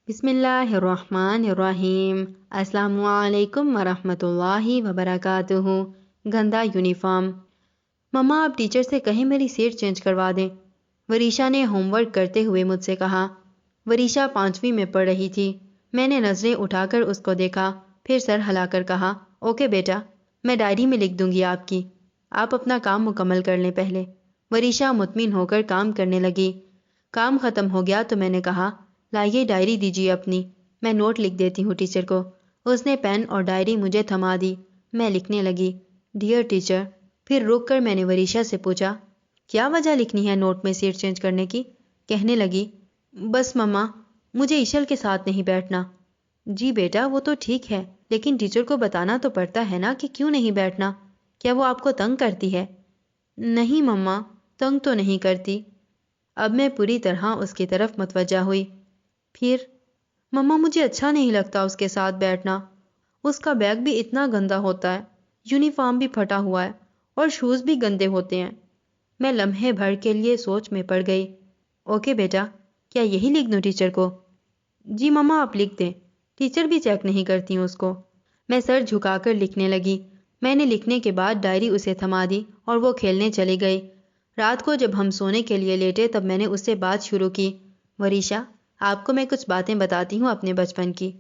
بسم اللہ الرحمن الرحیم۔ السلام علیکم ورحمۃ اللہ وبرکاتہ۔ گندا یونیفارم۔ مما آپ ٹیچر سے کہیں میری سیٹ چینج کروا دیں، وریشا نے ہوم ورک کرتے ہوئے مجھ سے کہا۔ وریشا 5ویں میں پڑھ رہی تھی۔ میں نے نظریں اٹھا کر اس کو دیکھا، پھر سر ہلا کر کہا، اوکے بیٹا، میں ڈائری میں لکھ دوں گی آپ کی، آپ اپنا کام مکمل کر لیں پہلے۔ وریشا مطمئن ہو کر کام کرنے لگی۔ کام ختم ہو گیا تو میں نے کہا، لائیے ڈائری دیجیے اپنی، میں نوٹ لکھ دیتی ہوں ٹیچر کو۔ اس نے پین اور ڈائری مجھے تھما دی۔ میں لکھنے لگی، ڈیئر ٹیچر۔ پھر رک کر میں نے وریشا سے پوچھا، کیا وجہ لکھنی ہے نوٹ میں سیٹ چینج کرنے کی؟ کہنے لگی، بس مما، مجھے ایشل کے ساتھ نہیں بیٹھنا۔ جی بیٹا، وہ تو ٹھیک ہے، لیکن ٹیچر کو بتانا تو پڑتا ہے نا کہ کیوں نہیں بیٹھنا۔ کیا وہ آپ کو تنگ کرتی ہے؟ نہیں مما، تنگ تو نہیں کرتی۔ اب میں پوری طرح اس کی طرف متوجہ ہوئی۔ پھر مما مجھے اچھا نہیں لگتا اس کے ساتھ بیٹھنا، اس کا بیگ بھی اتنا گندا ہوتا ہے، یونیفارم بھی پھٹا ہوا ہے اور شوز بھی گندے ہوتے ہیں۔ میں لمحے بھر کے لیے سوچ میں پڑ گئی۔ اوکے بیٹا، کیا یہی لکھ دوں ٹیچر کو؟ جی مما آپ لکھ دیں، ٹیچر بھی چیک نہیں کرتی ہوں اس کو۔ میں سر جھکا کر لکھنے لگی۔ میں نے لکھنے کے بعد ڈائری اسے تھما دی اور وہ کھیلنے چلی گئی۔ رات کو جب ہم سونے کے لیے لیٹے تب میں نے اس سے بات شروع کی، وریشا آپ کو میں کچھ باتیں بتاتی ہوں اپنے بچپن کی۔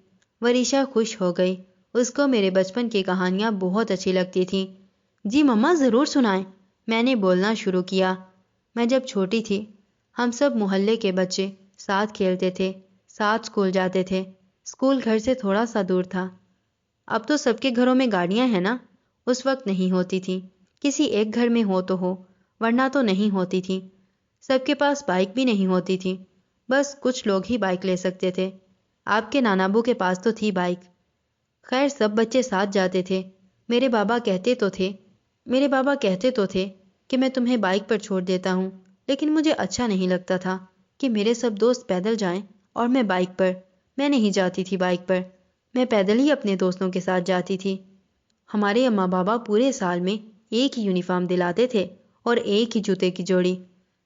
وریشا خوش ہو گئی، اس کو میرے بچپن کی کہانیاں بہت اچھی لگتی تھیں۔ جی مما ضرور سنائیں، میں نے بولنا شروع کیا۔ میں جب چھوٹی تھی، ہم سب محلے کے بچے ساتھ کھیلتے تھے، ساتھ اسکول جاتے تھے۔ اسکول گھر سے تھوڑا سا دور تھا۔ اب تو سب کے گھروں میں گاڑیاں ہیں نا، اس وقت نہیں ہوتی تھی، کسی ایک گھر میں ہو تو ہو، ورنہ تو نہیں ہوتی تھی۔ سب کے پاس بائک بھی نہیں ہوتی تھی، بس کچھ لوگ ہی بائک لے سکتے تھے۔ آپ کے نانا ابو کے پاس تو تھی بائک۔ خیر سب بچے ساتھ جاتے تھے۔ میرے بابا کہتے تو تھے کہ میں تمہیں بائک پر چھوڑ دیتا ہوں، لیکن مجھے اچھا نہیں لگتا تھا کہ میرے سب دوست پیدل جائیں اور میں بائک پر۔ میں نہیں جاتی تھی بائک پر، میں پیدل ہی اپنے دوستوں کے ساتھ جاتی تھی۔ ہمارے اماں بابا پورے سال میں ایک ہی یونیفارم دلاتے تھے اور ایک ہی جوتے کی جوڑی۔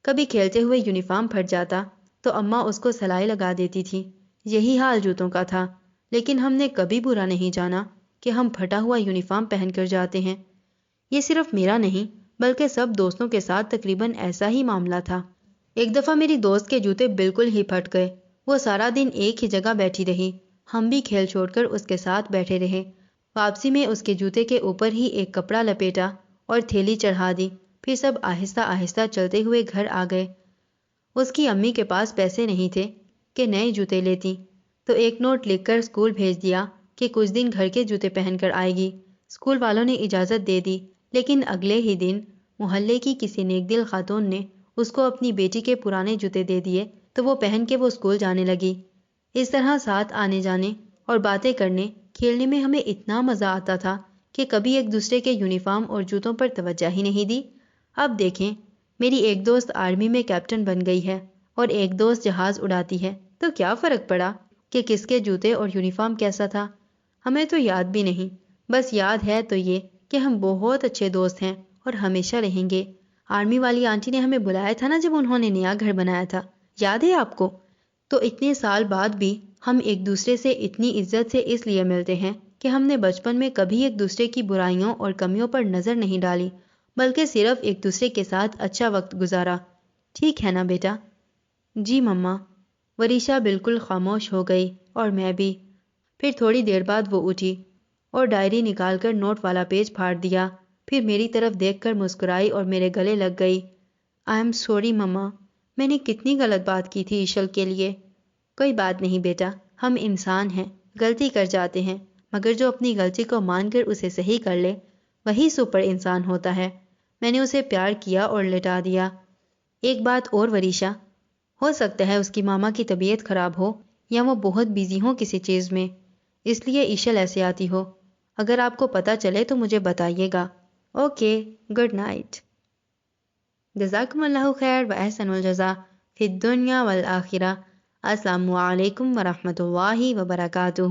کبھی کھیلتے ہوئے یونیفارم پھٹ جاتا تو اماں اس کو سلائی لگا دیتی تھی۔ یہی حال جوتوں کا تھا، لیکن ہم نے کبھی برا نہیں جانا کہ ہم پھٹا ہوا یونیفارم پہن کر جاتے ہیں۔ یہ صرف میرا نہیں بلکہ سب دوستوں کے ساتھ تقریباً ایسا ہی معاملہ تھا۔ ایک دفعہ میری دوست کے جوتے بالکل ہی پھٹ گئے، وہ سارا دن ایک ہی جگہ بیٹھی رہی، ہم بھی کھیل چھوڑ کر اس کے ساتھ بیٹھے رہے۔ واپسی میں اس کے جوتے کے اوپر ہی ایک کپڑا لپیٹا اور تھیلی چڑھا دی، پھر سب آہستہ آہستہ چلتے ہوئے گھر آ گئے۔ اس کی امی کے پاس پیسے نہیں تھے کہ نئے جوتے لیتی، تو ایک نوٹ لکھ کر اسکول بھیج دیا کہ کچھ دن گھر کے جوتے پہن کر آئے گی۔ اسکول والوں نے اجازت دے دی، لیکن اگلے ہی دن محلے کی کسی نیک دل خاتون نے اس کو اپنی بیٹی کے پرانے جوتے دے دیے تو وہ پہن کے وہ اسکول جانے لگی۔ اس طرح ساتھ آنے جانے اور باتیں کرنے کھیلنے میں ہمیں اتنا مزہ آتا تھا کہ کبھی ایک دوسرے کے یونیفارم اور جوتوں پر توجہ ہی نہیں دی۔ اب دیکھیں، میری ایک دوست آرمی میں کیپٹن بن گئی ہے اور ایک دوست جہاز اڑاتی ہے، تو کیا فرق پڑا کہ کس کے جوتے اور یونیفارم کیسا تھا؟ ہمیں تو یاد بھی نہیں، بس یاد ہے تو یہ کہ ہم بہت اچھے دوست ہیں اور ہمیشہ رہیں گے۔ آرمی والی آنٹی نے ہمیں بلایا تھا نا جب انہوں نے نیا گھر بنایا تھا، یاد ہے آپ کو؟ تو اتنے سال بعد بھی ہم ایک دوسرے سے اتنی عزت سے اس لیے ملتے ہیں کہ ہم نے بچپن میں کبھی ایک دوسرے کی برائیوں اور کمیوں پر نظر نہیں ڈالی، بلکہ صرف ایک دوسرے کے ساتھ اچھا وقت گزارا۔ ٹھیک ہے نا بیٹا؟ جی مما۔ وریشا بالکل خاموش ہو گئی اور میں بھی۔ پھر تھوڑی دیر بعد وہ اٹھی اور ڈائری نکال کر نوٹ والا پیج پھاڑ دیا، پھر میری طرف دیکھ کر مسکرائی اور میرے گلے لگ گئی۔ آئی ایم سوری مما، میں نے کتنی غلط بات کی تھی ایشل کے لیے۔ کوئی بات نہیں بیٹا، ہم انسان ہیں، غلطی کر جاتے ہیں، مگر جو اپنی غلطی کو مان کر اسے صحیح کر لے وہی سپر انسان ہوتا ہے۔ میں نے اسے پیار کیا اور لٹا دیا۔ ایک بات اور وریشا، ہو سکتا ہے اس کی ماما کی طبیعت خراب ہو یا وہ بہت بیزی ہو کسی چیز میں، اس لیے ایشل ایسے آتی ہو۔ اگر آپ کو پتہ چلے تو مجھے بتائیے گا۔ Okay, good night. جزاکم اللہ خیر و احسن الجزا فی الدنیا والآخرہ۔ السلام علیکم ورحمۃ اللہ وبرکاتہ۔